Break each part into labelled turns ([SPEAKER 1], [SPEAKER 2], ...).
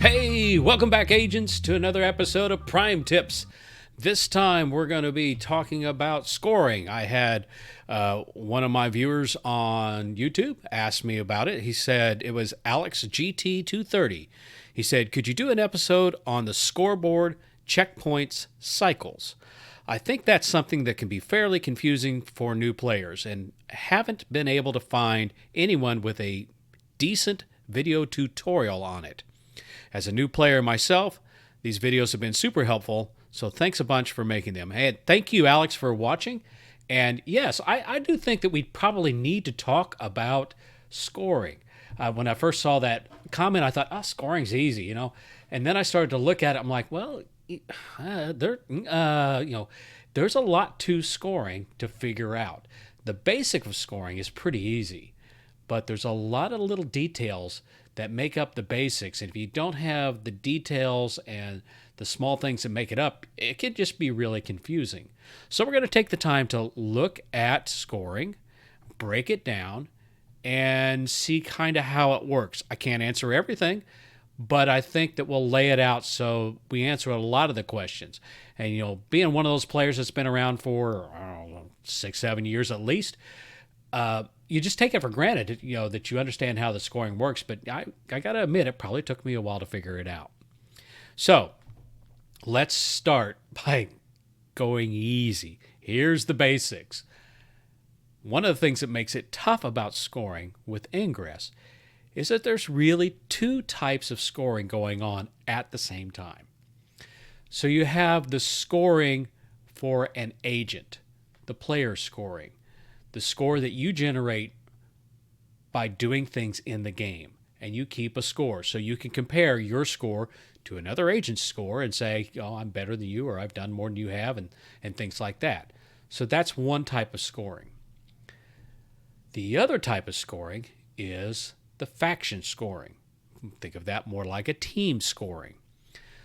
[SPEAKER 1] Hey, welcome back, agents, to another episode of Prime Tips. This time we're going to be talking about scoring. I had one of my viewers on YouTube ask me about it. He said it was Alex GT230. He said, could you do an episode on the scoreboard, checkpoints, cycles? I think that's something that can be fairly confusing for new players and haven't been able to find anyone with a decent video tutorial on it. As a new player myself, these videos have been super helpful, so thanks a bunch for making them. And thank you, Alex, for watching. And yes, I do think that we probably need to talk about scoring. When I first saw that comment, I thought, scoring's easy, you know. And then I started to look at it. I'm like, well, there's a lot to scoring to figure out. The basic of scoring is pretty easy, but there's a lot of little details that make up the basics. And if you don't have the details and the small things that make it up, it can just be really confusing. So we're going to take the time to look at scoring, break it down, and see kind of how it works. I can't answer everything, but I think that we'll lay it out so we answer a lot of the questions. And, you know, being one of those players that's been around for, 6-7 years at least, you just take it for granted, you know, that you understand how the scoring works. But I got to admit, it probably took me a while to figure it out. So let's start by going easy. Here's the basics. One of the things that makes it tough about scoring with Ingress is that there's really two types of scoring going on at the same time. So you have the scoring for an agent, the player scoring, the score that you generate by doing things in the game. And you keep a score. So you can compare your score to another agent's score and say, I'm better than you, or I've done more than you have, and things like that. So that's one type of scoring. The other type of scoring is the faction scoring. Think of that more like a team scoring.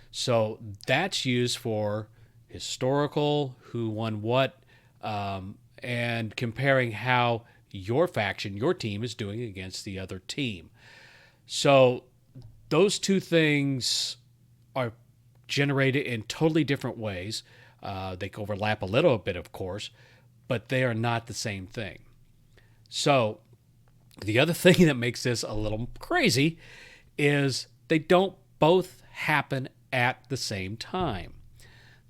[SPEAKER 1] So that's used for historical, who won what, and comparing how your faction, your team, is doing against the other team. So those two things are generated in totally different ways. They overlap a little bit, of course, but they are not the same thing. So the other thing that makes this a little crazy is they don't both happen at the same time.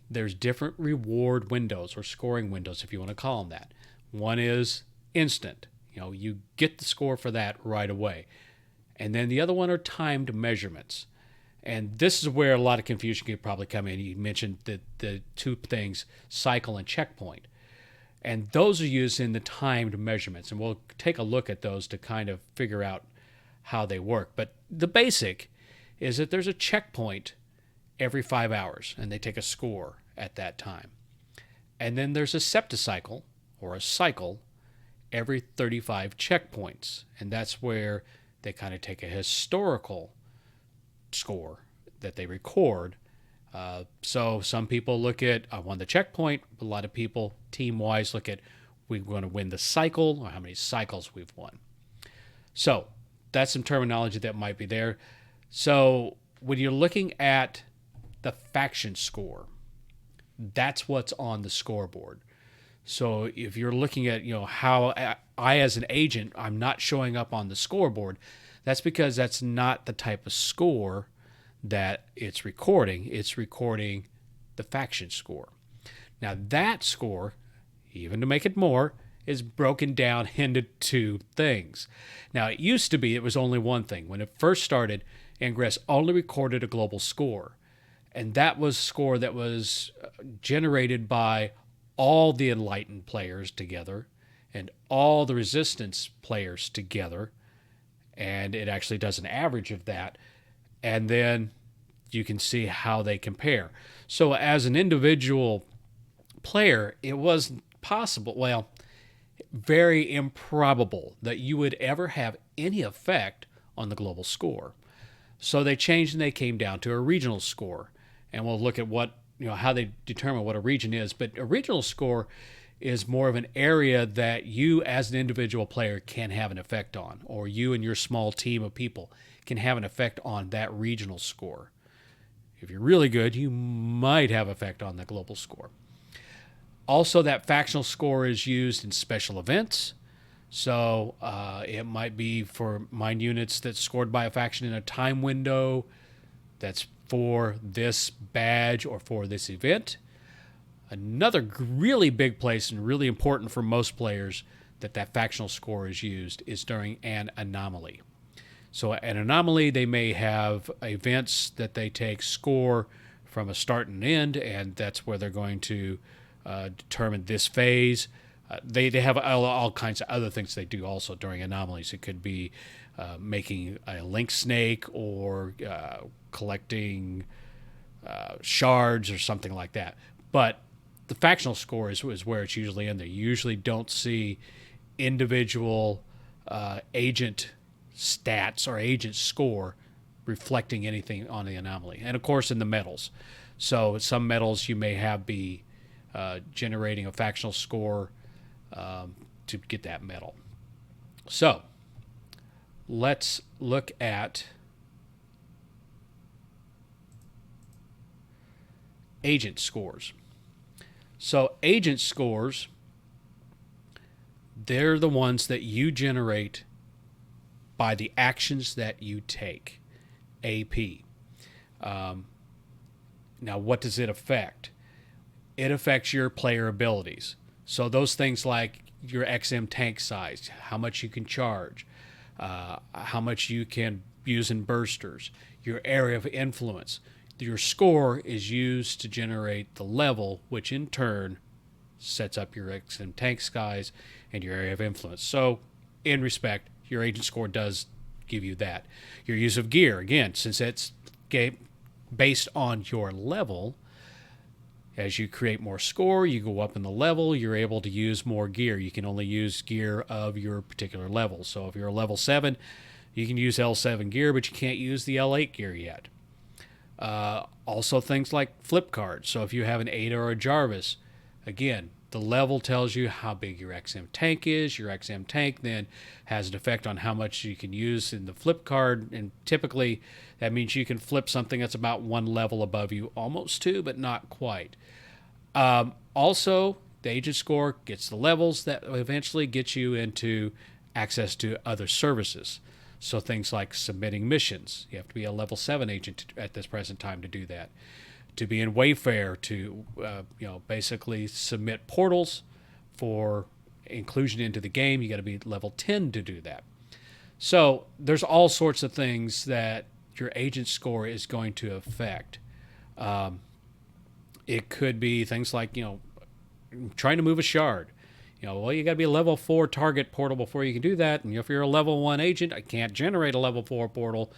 [SPEAKER 1] There's different reward windows or scoring windows, if you want to call them that. One is instant. You get the score for that right away. And then the other one are timed measurements. And this is where a lot of confusion could probably come in. You mentioned the two things, cycle and checkpoint. And those are used in the timed measurements. And we'll take a look at those to kind of figure out how they work. But the basic is that there's a checkpoint every 5 hours, and they take a score at that time. And then there's a septicycle, or a cycle, every 35 checkpoints. And that's where they kind of take a historical score that they record. So some people look at, I won the checkpoint. A lot of people, team-wise, look at, we're going to win the cycle, or how many cycles we've won. So that's some terminology that might be there. So when you're looking at the faction score, that's what's on the scoreboard. So if you're looking at, how I as an agent, I'm not showing up on the scoreboard, that's because that's not the type of score that it's recording. It's recording the faction score. Now that score, even to make it more, is broken down into two things. Now it used to be it was only one thing. When it first started, Ingress only recorded a global score. And that was a score that was generated by all the Enlightened players together and all the Resistance players together. And it actually does an average of that. And then you can see how they compare. So as an individual player, it wasn't possible, very improbable that you would ever have any effect on the global score. So they changed and they came down to a regional score. And we'll look at how they determine what a region is. But a regional score is more of an area that you as an individual player can have an effect on, or you and your small team of people can have an effect on that regional score. If you're really good, you might have effect on the global score. Also, that factional score is used in special events. So it might be for mine units that's scored by a faction in a time window that's for this badge or for this event. Another really big place and really important for most players that factional score is used is during an anomaly. So an anomaly, they may have events that they take score from a start and end, and that's where they're going to determine this phase. They have all kinds of other things they do also during anomalies. It could be making a link snake or collecting shards or something like that. But the factional score is where it's usually in there. You usually don't see individual agent stats or agent score reflecting anything on the anomaly. And of course in the medals. So some medals you may have be generating a factional score to get that medal. So let's look at agent scores. So agent scores, they're the ones that you generate by the actions that you take, AP. Now, what does it affect? It affects your player abilities. So those things like your XM tank size, how much you can charge, how much you can use in bursters, your area of influence. Your score is used to generate the level, which in turn sets up your XM tank size and your area of influence. So in respect, your agent score does give you that. Your use of gear, again, since it's based on your level, as you create more score, you go up in the level, you're able to use more gear. You can only use gear of your particular level. So if you're a level 7, you can use L7 gear, but you can't use the L8 gear yet. Also things like flip cards. So if you have an Ada or a Jarvis, again, the level tells you how big your XM tank is. Your XM tank then has an effect on how much you can use in the flip card, and typically that means you can flip something that's about one level above you, almost two, but not quite. Also, the agent score gets the levels that eventually get you into access to other services. So things like submitting missions. You have to be a level 7 agent at this present time to do that. To be in Wayfair, to basically submit portals for inclusion into the game, you got to be level 10 to do that. So there's all sorts of things that your agent score is going to affect. It could be things like trying to move a shard. You got to be a level 4 target portal before you can do that. And if you're a level 1 agent, I can't generate a level 4 portal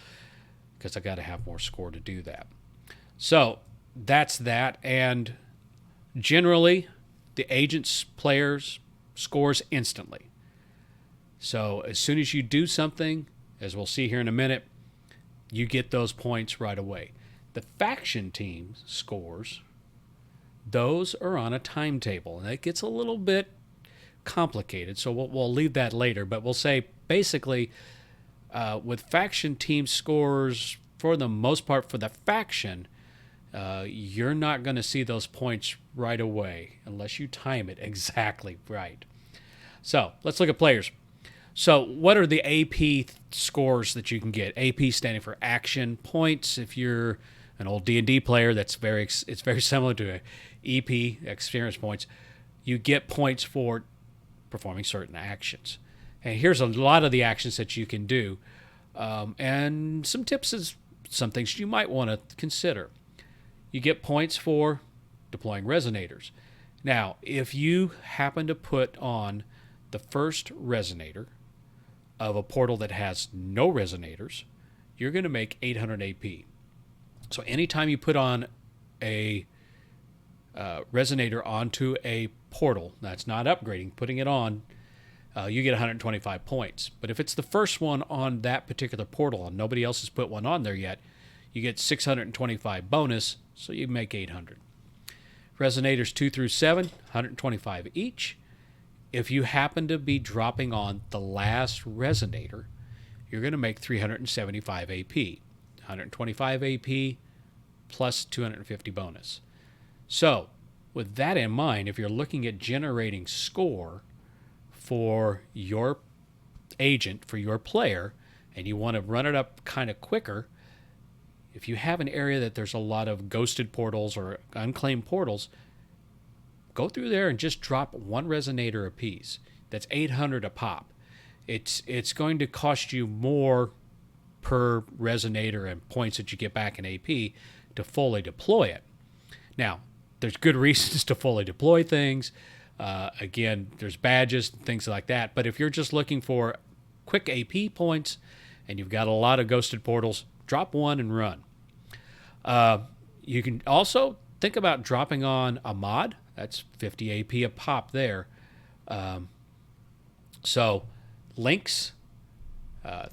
[SPEAKER 1] because I got to have more score to do that. So that's that. And generally, the agent's players scores instantly. So as soon as you do something, as we'll see here in a minute, you get those points right away. The faction team scores, those are on a timetable. And that gets a little bit complicated, so we'll leave that later. But we'll say basically with faction team scores, for the most part for the faction, you're not going to see those points right away unless you time it exactly right. So let's look at players. So what are the AP scores that you can get? AP standing for action points. If you're an old D&D player, it's very similar to a EP, experience points. You get points for performing certain actions. And here's a lot of the actions that you can do. And some tips is some things you might want to consider. You get points for deploying resonators. Now, if you happen to put on the first resonator of a portal that has no resonators, you're going to make 800 AP. So anytime you put on a resonator onto a portal, that's not upgrading, putting it on, you get 125 points. But if it's the first one on that particular portal and nobody else has put one on there yet, you get 625 bonus, so you make 800. Resonators 2 through 7, 125 each. If you happen to be dropping on the last resonator, you're going to make 375 AP. 125 AP plus 250 bonus. So, with that in mind, if you're looking at generating score for your agent, for your player, and you want to run it up kind of quicker, if you have an area that there's a lot of ghosted portals or unclaimed portals, go through there and just drop one resonator apiece. That's 800 a pop. It's going to cost you more per resonator and points that you get back in AP to fully deploy it. Now, there's good reasons to fully deploy things. Again, there's badges and things like that. But if you're just looking for quick AP points and you've got a lot of ghosted portals, drop one and run. You can also think about dropping on a mod. That's 50 AP a pop there. So links,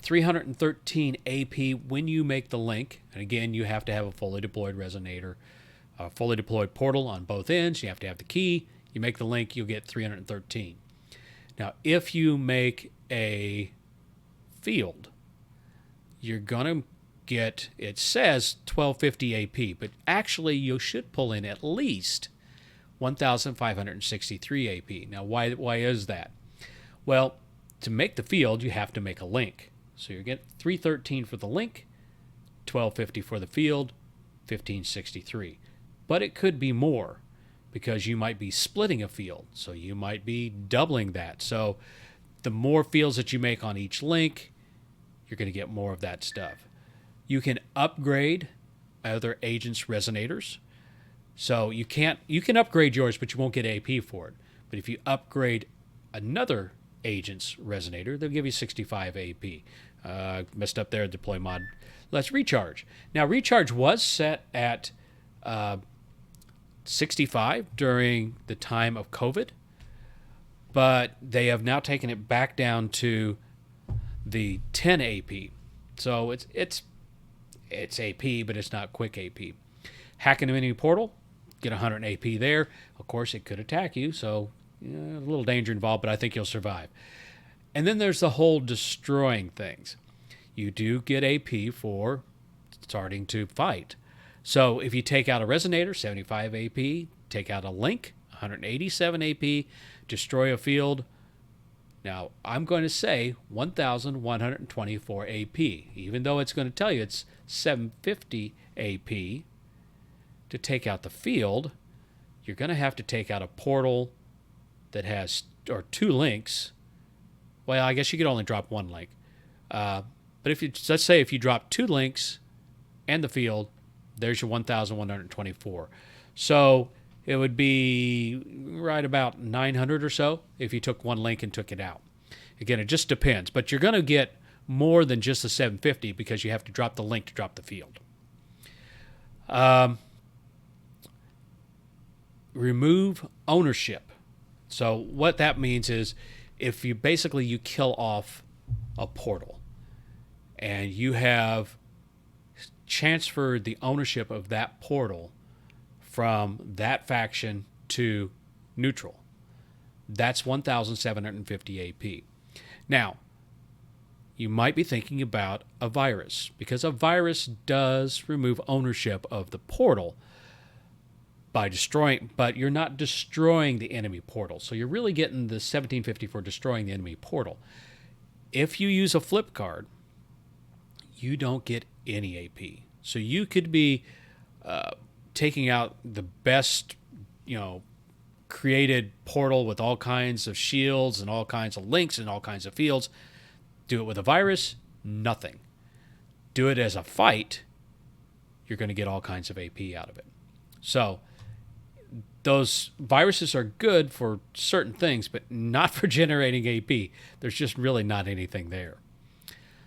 [SPEAKER 1] 313 AP when you make the link. And again, you have to have a fully deployed resonator, a fully deployed portal on both ends. You have to have the key. You make the link, you'll get 313. Now, if you make a field, you're going to get, it says 1250 AP, but actually you should pull in at least 1,563 AP. Now, why is that? Well, to make the field, you have to make a link. So you get 313 for the link, 1250 for the field, 1563. But it could be more because you might be splitting a field. So you might be doubling that. So the more fields that you make on each link, you're going to get more of that stuff. You can upgrade other agents' resonators. So you can upgrade yours, but you won't get AP for it. But if you upgrade another agent's resonator, they'll give you 65 AP. Messed up there, deploy mod. Let's recharge. Now, recharge was set at 65 during the time of COVID, but they have now taken it back down to the 10 AP. So it's AP, but it's not quick AP. Hacking the mini portal, get 100 AP there. Of course, it could attack you, so a little danger involved, but I think you'll survive. And then there's the whole destroying things. You do get AP for starting to fight. So if you take out a resonator, 75 AP, take out a link, 187 AP, destroy a field. Now, I'm going to say 1,124 AP, even though it's going to tell you it's 750 AP. To take out the field, you're going to have to take out a portal that has, or two links. Well, I guess you could only drop one link. But let's say if you drop two links and the field, there's your 1,124. So it would be right about 900 or so if you took one link and took it out. Again, it just depends. But you're going to get more than just the 750 because you have to drop the link to drop the field. Remove ownership. So what that means is if you kill off a portal and you have transferred the ownership of that portal from that faction to neutral, that's 1,750 AP. Now, you might be thinking about a virus because a virus does remove ownership of the portal by destroying, but you're not destroying the enemy portal. So you're really getting the 1750 for destroying the enemy portal. If you use a flip card, you don't get any AP. So you could be taking out the best, created portal with all kinds of shields and all kinds of links and all kinds of fields. Do it with a virus, nothing. Do it as a fight, you're going to get all kinds of AP out of it. So those viruses are good for certain things, but not for generating AP. There's just really not anything there.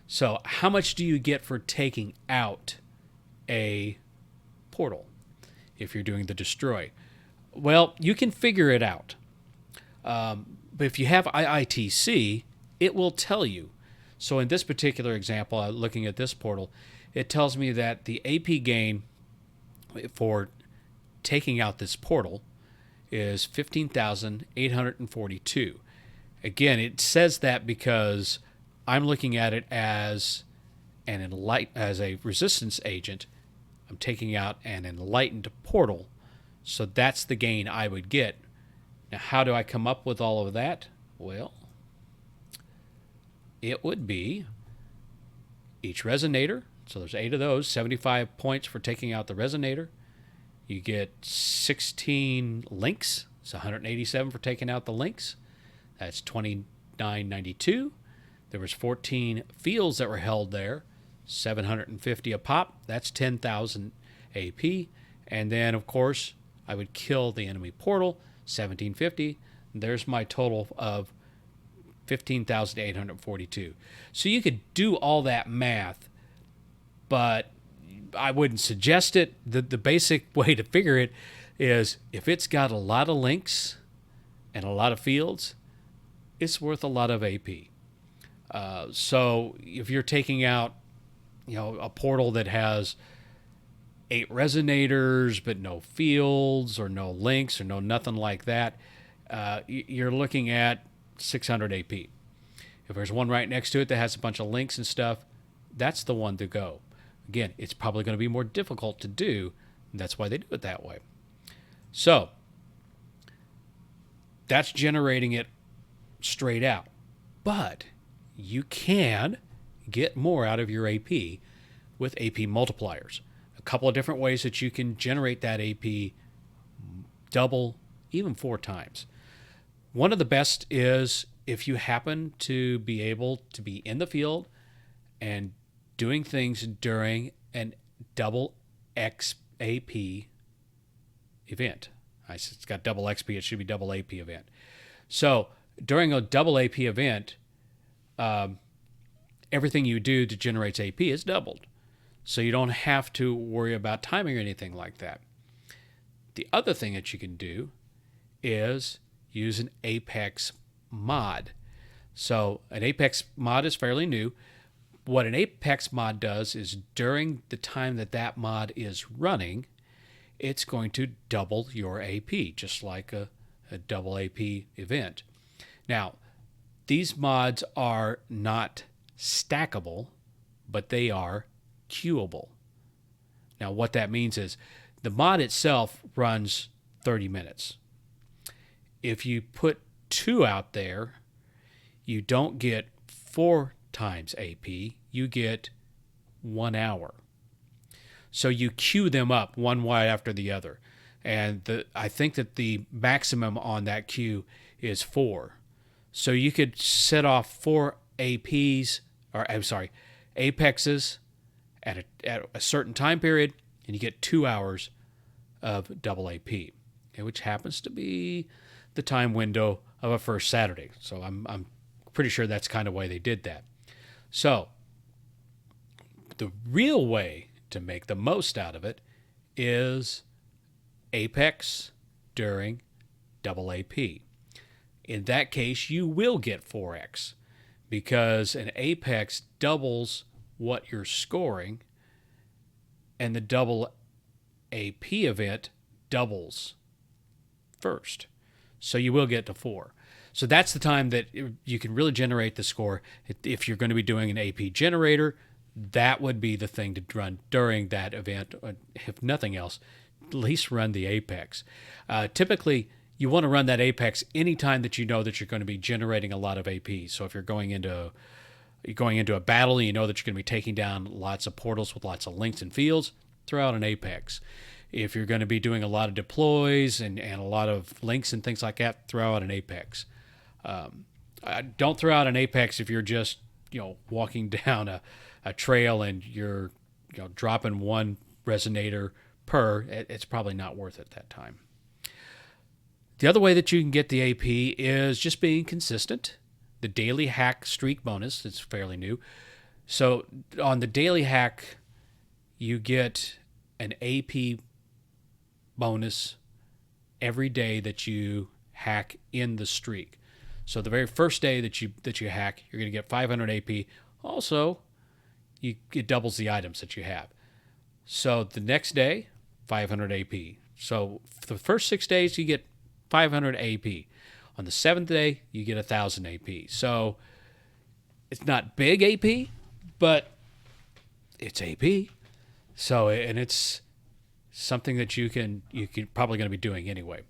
[SPEAKER 1] So how much do you get for taking out a portal if you're doing the destroy? Well, you can figure it out. But if you have IITC, it will tell you. So in this particular example, looking at this portal, it tells me that the AP gain for taking out this portal is 15,842. Again, it says that because I'm looking at it as as a resistance agent. I'm taking out an enlightened portal, so that's the gain I would get. Now, how do I come up with all of that? Well, it would be each resonator. So there's 8 of those, 75 points for taking out the resonator. You get 16 links. It's 187 for taking out the links. That's 29.92. There was 14 fields that were held there, 750 a pop. That's 10,000 AP. And then, of course, I would kill the enemy portal, 1750. There's my total of 15,842. So you could do all that math, but I wouldn't suggest it. The basic way to figure it is if it's got a lot of links and a lot of fields, it's worth a lot of AP. So if you're taking out, a portal that has 8 resonators but no fields or no links or no nothing like that, you're looking at 600 AP. If there's one right next to it that has a bunch of links and stuff, that's the one to go. Again, it's probably going to be more difficult to do. That's why they do it that way. So that's generating it straight out. But you can get more out of your AP with AP multipliers. A couple of different ways that you can generate that AP double, even 4 times. One of the best is if you happen to be able to be in the field and doing things during an double XAP event. It's got double XP, it should be double AP event. So during a double AP event, everything you do to generate AP is doubled. So you don't have to worry about timing or anything like that. The other thing that you can do is use an Apex mod. So an Apex mod is fairly new. What an Apex mod does is during the time that mod is running, it's going to double your AP, just like a double AP event. Now, these mods are not stackable, but they are queuable. Now, what that means is the mod itself runs 30 minutes. If you put 2 out there, you don't get 4 times AP, you get 1 hour. So you queue them up one wide after the other. And I think that the maximum on that queue is 4. So you could set off 4 Apexes at a certain time period, and you get 2 hours of double AP, which happens to be the time window of a first Saturday. So I'm pretty sure that's kind of why they did that. So the real way to make the most out of it is Apex during double AP. In that case, you will get 4x because an Apex doubles what you're scoring, and the double AP event doubles first. So you will get to 4. So that's the time that you can really generate the score. If you're going to be doing an AP generator, that would be the thing to run during that event. If nothing else, at least run the Apex. Typically, you want to run that Apex anytime that you know that you're going to be generating a lot of AP. So if you're going into a battle and you know that you're going to be taking down lots of portals with lots of links and fields, throw out an Apex. If you're going to be doing a lot of deploys and a lot of links and things like that, throw out an Apex. Don't throw out an Apex if you're just walking down a trail and you're dropping 1 resonator per. It's probably not worth it that time. The other way that you can get the AP is just being consistent. The daily hack streak bonus is fairly new. So on the daily hack, you get an AP bonus every day that you hack in the streak. So the very first day that you hack, you're going to get 500 AP. Also, it doubles the items that you have. So the next day, 500 AP. So for the first 6 days, you get 500 AP. On the 7th day, you get 1,000 AP. So it's not big AP, but it's AP. So, and it's something that you can probably going to be doing anyway.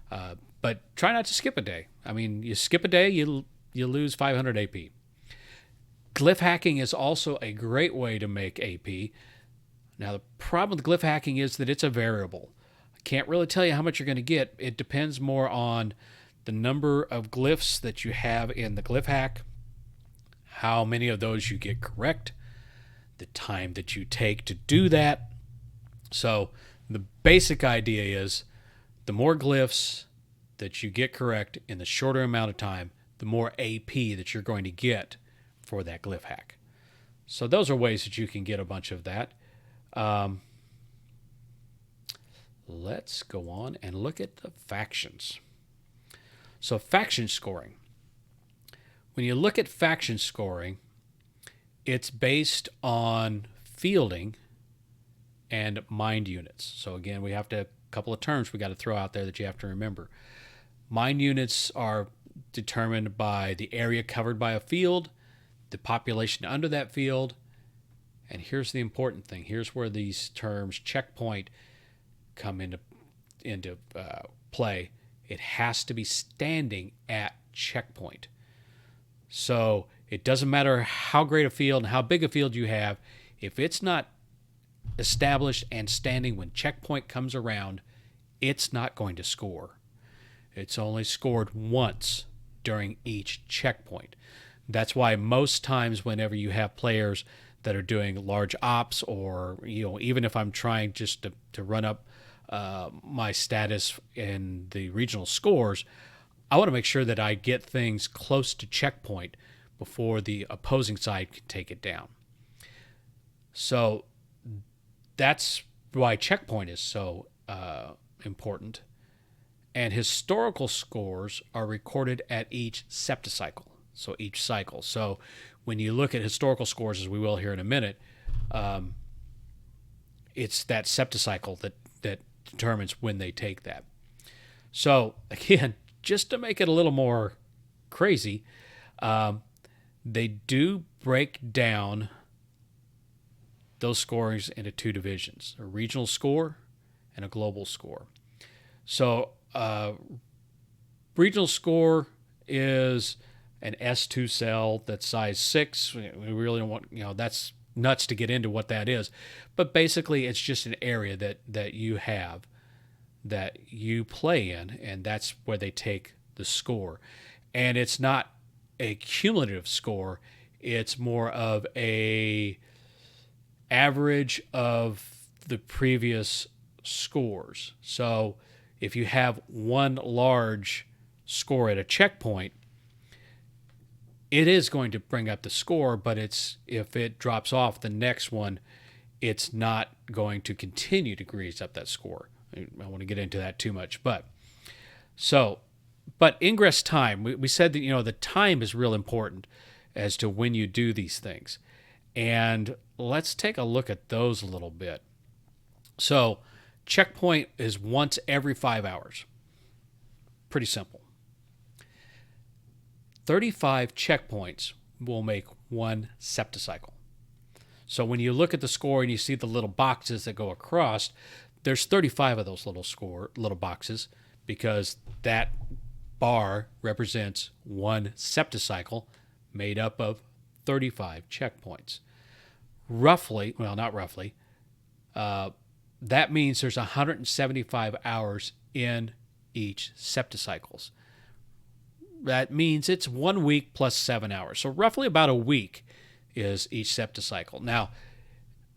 [SPEAKER 1] But try not to skip a day. I mean, you skip a day, you lose 500 AP. Glyph hacking is also a great way to make AP. Now, the problem with glyph hacking is that it's a variable. I can't really tell you how much you're going to get. It depends more on the number of glyphs that you have in the glyph hack, how many of those you get correct, the time that you take to do that. So the basic idea is the more glyphs that you get correct in the shorter amount of time, the more AP that you're going to get for that glyph hack. So those are ways that you can get a bunch of that. Let's go on and look at the factions. So faction scoring. When you look at faction scoring, it's based on fielding and mind units. So again, we have a couple of terms we got to throw out there that you have to remember. Mind units are determined by the area covered by a field, the population under that field, and here's the important thing. Here's where these terms checkpoint come into play. It has to be standing at checkpoint. So it doesn't matter how great a field and how big a field you have, if it's not established and standing when checkpoint comes around, it's not going to score. It's only scored once during each checkpoint. That's why most times whenever you have players that are doing large ops, or even if I'm trying just to run up my status in the regional scores, I want to make sure that I get things close to checkpoint before the opposing side can take it down. So that's why checkpoint is so important. And historical scores are recorded at each septicycle, so each cycle. So when you look at historical scores, as we will here in a minute, it's that septicycle that determines when they take that. So again, just to make it a little more crazy, they do break down those scores into two divisions, a regional score and a global score. So regional score is an S2 cell that's size 6. We really don't want, that's nuts to get into what that is. But basically, it's just an area that you have that you play in, and that's where they take the score. And it's not a cumulative score. It's more of a average of the previous scores. So if you have one large score at a checkpoint, it is going to bring up the score, but if it drops off the next one, it's not going to continue to grease up that score. I don't want to get into that too much, but ingress time, we said that the time is real important as to when you do these things. And let's take a look at those a little bit. So checkpoint is once every 5 hours. Pretty simple. 35 checkpoints will make one septicycle. So when you look at the score and you see the little boxes that go across, there's 35 of those little boxes, because that bar represents one septicycle made up of 35 checkpoints. Roughly, well, not roughly, that means there's 175 hours in each septicycles. That means it's 1 week plus 7 hours. So roughly about a week is each septicycle. Now,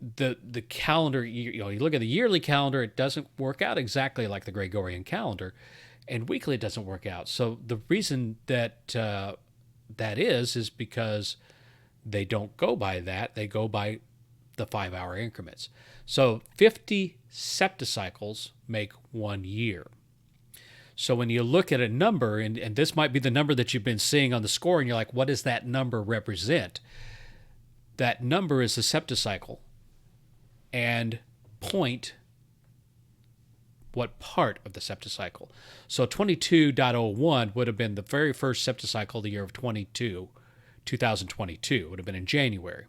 [SPEAKER 1] the calendar, you look at the yearly calendar, it doesn't work out exactly like the Gregorian calendar, and weekly it doesn't work out. So the reason that that is because they don't go by that. They go by the 5 hour increments. So 50 septicycles make 1 year. So when you look at a number, and this might be the number that you've been seeing on the score, and you're like, what does that number represent? That number is the septicycle, and point what part of the septicycle. So 22.01 would have been the very first septicycle, the year of 2022. Would have been in January.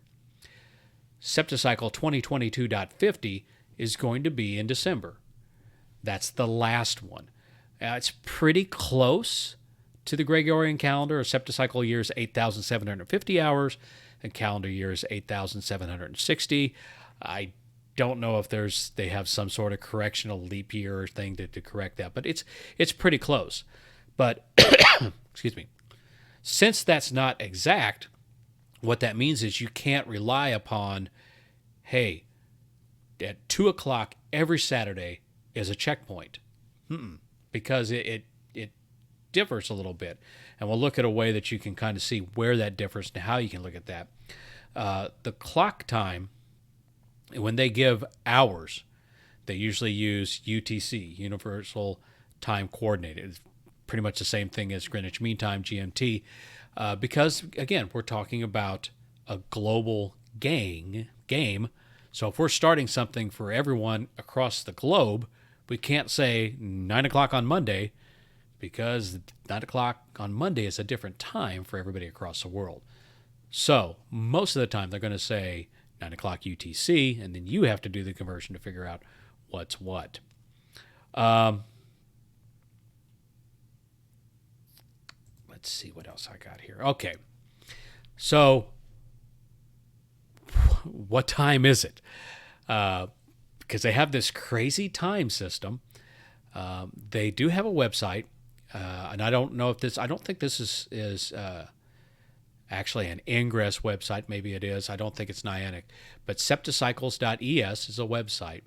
[SPEAKER 1] Septicycle 2022.50 is going to be in December. That's the last one. It's pretty close to the Gregorian calendar. A septicycle year is 8,750 hours, and calendar year is 8,760. I don't know if they have some sort of correctional leap year or thing to correct that, but it's pretty close. But excuse me. Since that's not exact, what that means is you can't rely upon, hey, at 2 o'clock every Saturday is a checkpoint. Because it differs a little bit. And we'll look at a way that you can kind of see where that differs and how you can look at that. The clock time, when they give hours, they usually use UTC, Universal Time Coordinated. It's pretty much the same thing as Greenwich Mean Time, GMT, because, again, we're talking about a global game. So if we're starting something for everyone across the globe, we can't say 9 o'clock on Monday, because 9 o'clock on Monday is a different time for everybody across the world. So most of the time they're going to say 9 o'clock UTC, and then you have to do the conversion to figure out what's what. Let's see what else I got here. Okay. So what time is it? Because they have this crazy time system. They do have a website, and I don't think this is actually an Ingress website. Maybe it is. I don't think it's Niantic. But septicycles.es is a website.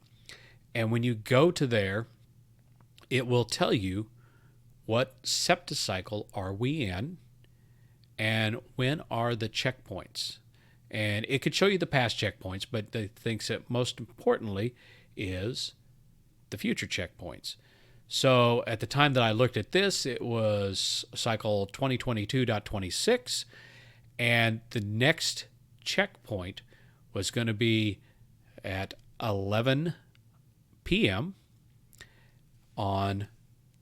[SPEAKER 1] And when you go to there, it will tell you what septicycle are we in and when are the checkpoints. And it could show you the past checkpoints, but the things that most importantly is the future checkpoints. So at the time that I looked at this, it was cycle 2022.26, and the next checkpoint was going to be at 11 p.m. on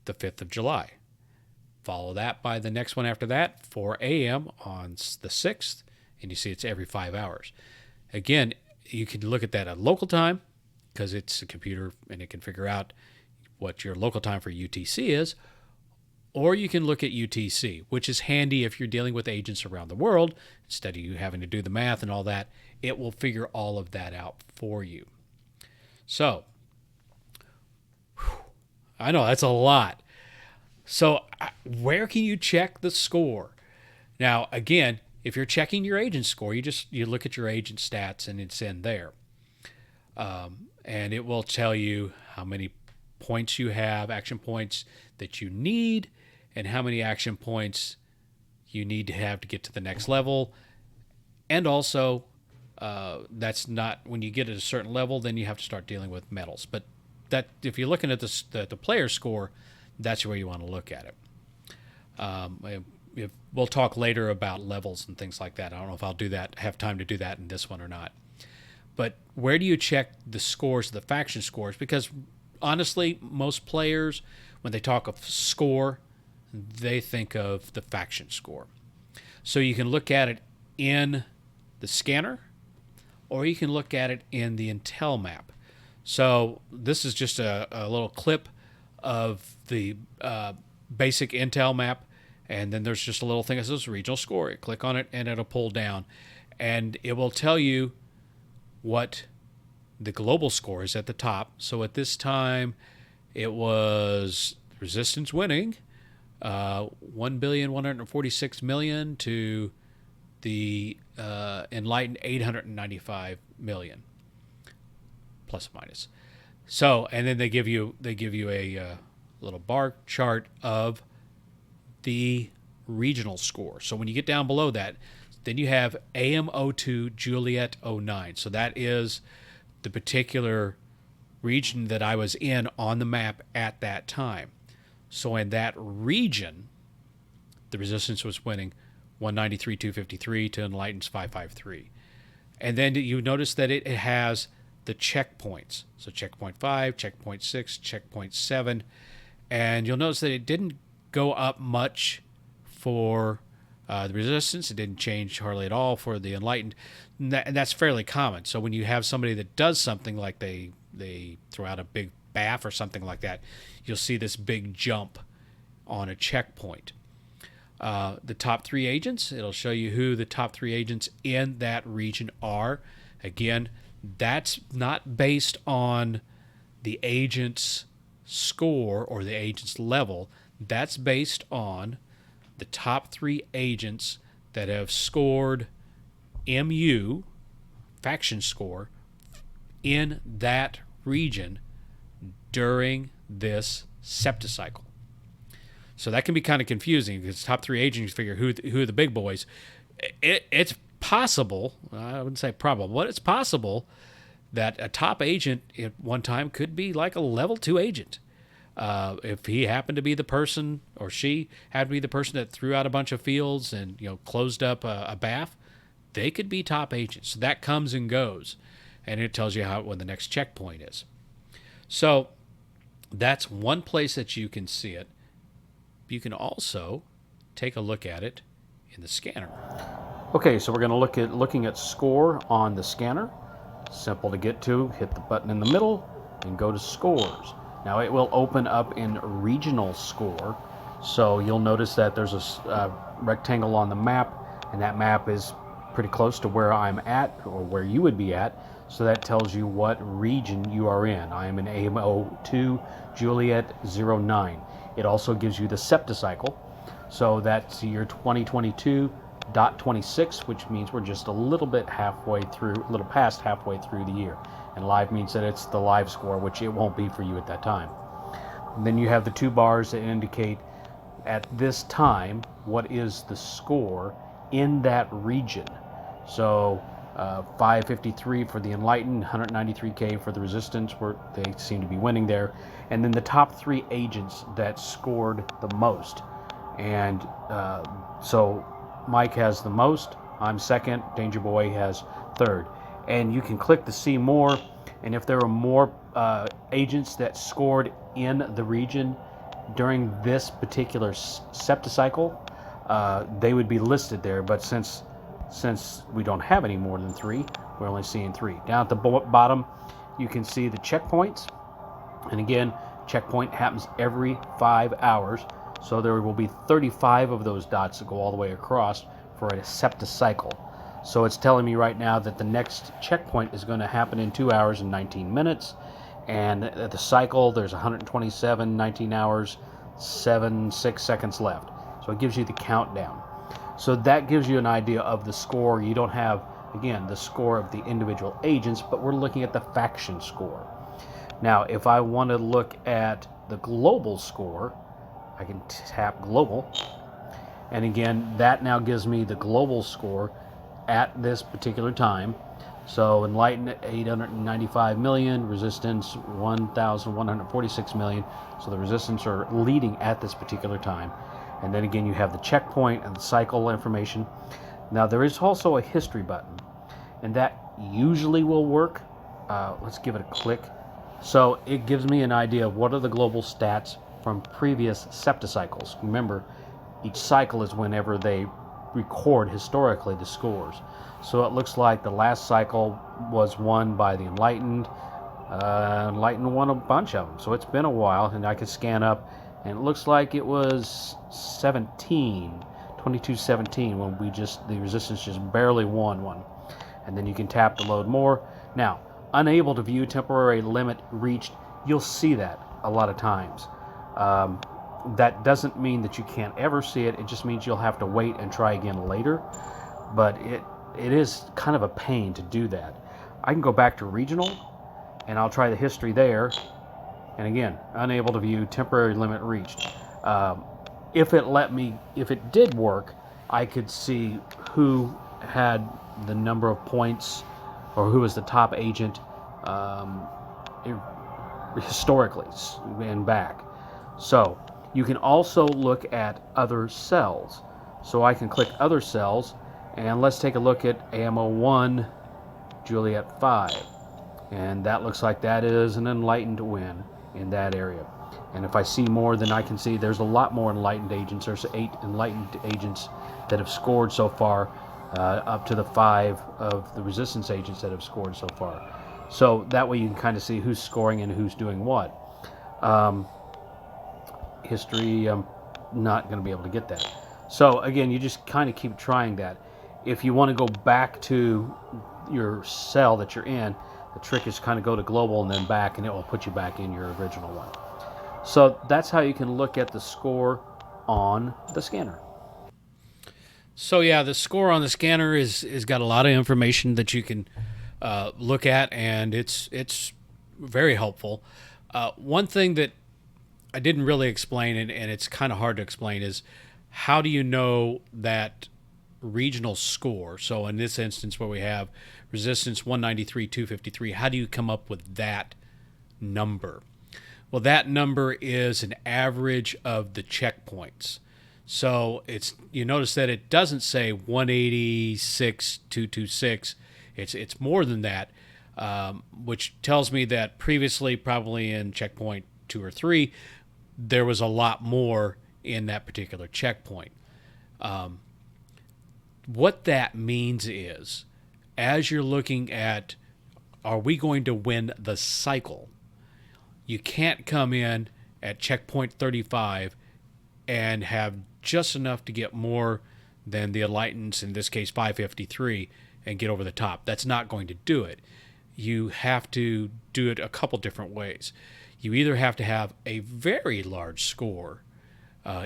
[SPEAKER 1] the 5th of July. Follow that by the next one after that, 4 a.m. on the 6th, and you see it's every 5 hours. Again, you can look at that at local time because it's a computer and it can figure out what your local time for UTC is, or you can look at UTC, which is handy if you're dealing with agents around the world. Instead of you having to do the math and all that, it will figure all of that out for you. So, I know that's a lot. So where can you check the score? Now, again, if you're checking your agent score, you look at your agent stats and it's in there. And it will tell you how many points you have, action points that you need, and how many action points you need to have to get to the next level. And also, that's not when you get at a certain level, then you have to start dealing with medals. But that if you're looking at the player score, that's where you want to look at it. We'll talk later about levels and things like that. I don't know if I'll have time to do that in this one or not. But where do you check the scores, the faction scores? Because honestly, most players, when they talk of score, they think of the faction score. So you can look at it in the scanner, or you can look at it in the Intel map. So this is just a little clip of the basic Intel map, and then there's just a little thing that says regional score. You click on it, and it'll pull down, and it will tell you what the global score is at the top. So at this time, it was Resistance winning 1,146,000,000 to the Enlightened 895 million, plus or minus. So, and then they give you a little bar chart of the regional score. So when you get down below that, then you have AM02 Juliet 09. So that is the particular region that I was in on the map at that time. So in that region, the Resistance was winning 193,253 to Enlightened's 553. And then you notice that it has the checkpoints. So checkpoint 5, checkpoint 6, checkpoint 7. And you'll notice that it didn't go up much for the resistance. It didn't change hardly at all for the enlightened. And that's fairly common. So when you have somebody that does something like they throw out a big baff or something like that, you'll see this big jump on a checkpoint. The top 3 agents, it'll show you who the top 3 agents in that region are. Again, that's not based on the agent's score or the agent's level. That's based on the top 3 agents that have scored MU, faction score, in that region during this septicycle. So that can be kind of confusing because top 3 agents, you figure who are the big boys. It's possible, I wouldn't say probable, but it's possible that a top agent at one time could be like a level 2 agent. If he happened to be the person, or she happened to be the person that threw out a bunch of fields and closed up a bath, they could be top agents. So that comes and goes, and it tells you when the next checkpoint is. So that's one place that you can see it. You can also take a look at it in the scanner. Okay, so we're going to looking at score on the scanner. Simple to get to. Hit the button in the middle and go to scores. Now it will open up in regional score. So you'll notice that there's a rectangle on the map, and that map is pretty close to where I'm at, or where you would be at. So that tells you what region you are in. I am in E082 Juliet 09. It also gives you the septicycle. So that's your 2022.26, which means we're just a little bit past halfway through the year. And live means that it's the live score, which it won't be for you at that time. And then you have the 2 bars that indicate at this time what is the score in that region. So 553 for the enlightened, 193k for the resistance, where they seem to be winning there. And then the top 3 agents that scored the most. And so Mike has the most, I'm second, Danger Boy has third. And you can click to see more, and if there are more agents that scored in the region during this particular septicycle, they would be listed there. But since we don't have any more than 3, we're only seeing 3. Down at the bottom, you can see the checkpoints. And again, checkpoint happens every 5 hours. So there will be 35 of those dots that go all the way across for a septicycle. So it's telling me right now that the next checkpoint is going to happen in 2 hours and 19 minutes. And the cycle, there's 127, 19 hours, 6 seconds left. So it gives you the countdown. So that gives you an idea of the score. You don't have, again, the score of the individual agents, but we're looking at the faction score. Now, if I want to look at the global score, I can tap global. And again, that now gives me the global score at this particular time. So enlightened 895 million, resistance 1,146 million. So the resistance are leading at this particular time. And then again, you have the checkpoint and the cycle information. Now there is also a history button, and that usually will work. Let's give it a click. So it gives me an idea of what are the global stats from previous septicycles. Remember, each cycle is whenever they record historically the scores. So it looks like the last cycle was won by the enlightened. Enlightened won a bunch of them. So it's been a while, and I could scan up, and it looks like it was 22-17 when the resistance just barely won one. And then you can tap to load more. Now, unable to view temporary limit reached, you'll see that a lot of times. That doesn't mean that you can't ever see it. It just means you'll have to wait and try again later. But it is kind of a pain to do that. I can go back to regional, and I'll try the history there. And again, unable to view temporary limit reached. If it did work, I could see who had the number of points, or who was the top agent historically and back. So you can also look at other cells. So I can click other cells, and let's take a look at AMO1 Juliet 5. And that looks like that is an enlightened win in that area. And if I see more than I can see, there's a lot more enlightened agents. There's 8 enlightened agents that have scored so far, up to the 5 of the resistance agents that have scored so far. So that way you can kind of see who's scoring and who's doing what. History, I'm not going to be able to get that. So again, you just kind of keep trying that. If you want to go back to your cell that you're in, the trick is kind of go to global and then back, and it will put you back in your original one. So that's how you can look at the score on the scanner. So yeah, the score on the scanner is got a lot of information that you can look at, and it's very helpful. One thing that I didn't really explain, and it's kind of hard to explain, is how do you know that regional score? So in this instance where we have resistance 193, 253, how do you come up with that number? Well, that number is an average of the checkpoints. So you notice that it doesn't say 186, 226. It's more than that, which tells me that previously, probably in checkpoint 2 or 3, there was a lot more in that particular checkpoint. What that means is, as you're looking at, are we going to win the cycle? You can't come in at checkpoint 35 and have just enough to get more than the enlighteneds, in this case 553, and get over the top. That's not going to do it. You have to do it a couple different ways. You either have to have a very large score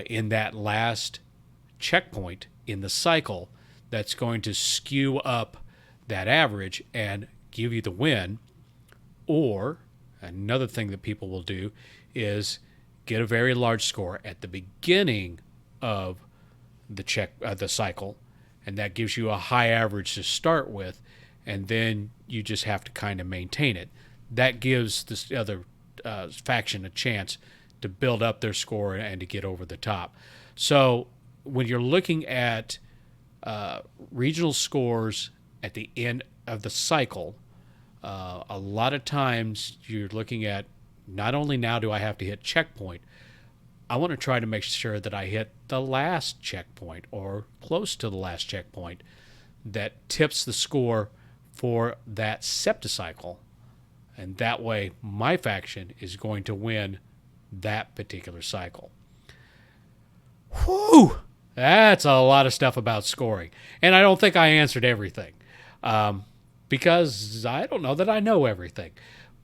[SPEAKER 1] in that last checkpoint in the cycle that's going to skew up that average and give you the win, or another thing that people will do is get a very large score at the beginning of the cycle, and that gives you a high average to start with, and then you just have to kind of maintain it. That gives this other faction a chance to build up their score and to get over the top. So when you're looking at regional scores at the end of the cycle, a lot of times you're looking at, not only now do I have to hit checkpoint, I want to try to make sure that I hit the last checkpoint or close to the last checkpoint that tips the score for that septicycle. And that way my faction is going to win that particular cycle. Whew! That's a lot of stuff about scoring. And I don't think I answered everything. Because I don't know that I know everything.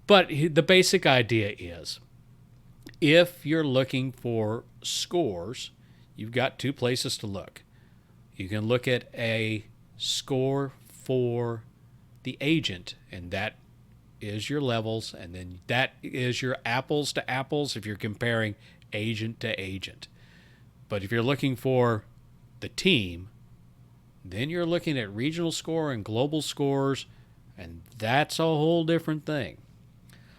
[SPEAKER 1] But the basic idea is, if you're looking for scores, you've got 2 places to look. You can look at a score for the agent, and that is your levels, and then that is your apples to apples if you're comparing agent to agent. But if you're looking for the team, then you're looking at regional score and global scores, and that's a whole different thing.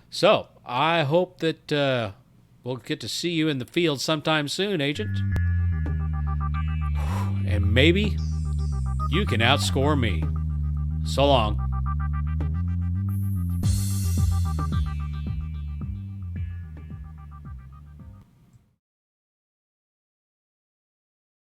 [SPEAKER 1] So I hope that we'll get to see you in the field sometime soon, Agent. And maybe you can outscore me. So long.